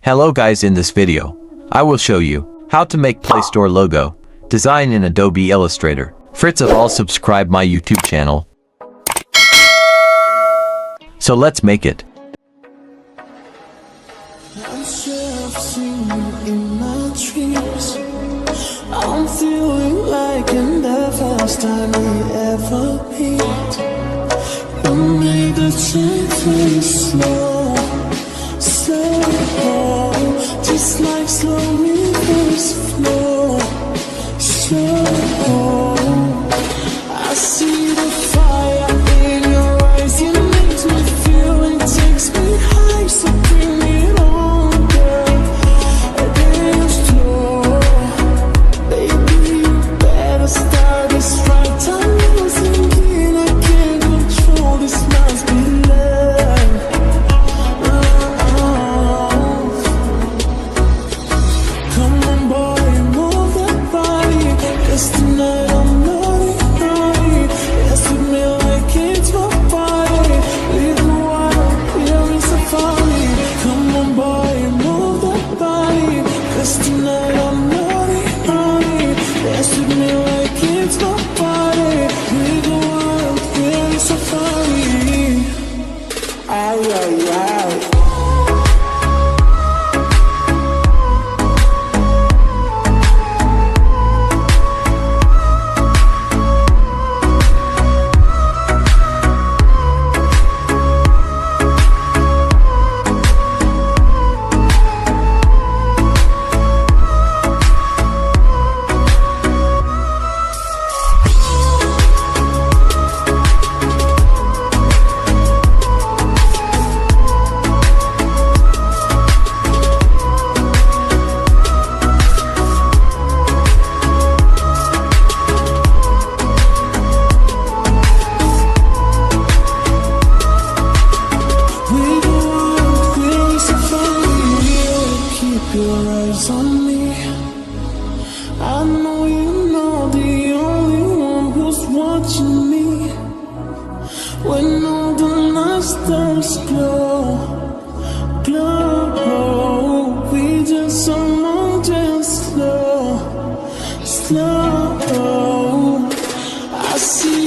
Hello guys, in this video, I will show you how to make Play Store logo design in Adobe Illustrator. First of all, subscribe my YouTube channel. So let's make it. I'm sure I've seen you in my dreams. I'm feeling like in the first time we ever meet. You made the change slow, slow, just like slow rivers flow. Slow, I see the fire in your eyes. You make me feel and takes me high. So bring it on, girl. Dance slow, baby. You better start this right. I'm losing it. I can't control this. Must be love. Come on, boy, move that body. 'Cause tonight I'm naughty, naughty. Yes, with me like it's my body. Leave the water, we're in safari. Come on, boy, move that body. 'Cause tonight I'm naughty, naughty. Yes, with me like it's my body. Leave the water, we're in safari. Ay, ay, ay. Your eyes on me. I know you know the only one who's watching me. When all the lights start glow, glow, we just someone just slow, slow. I see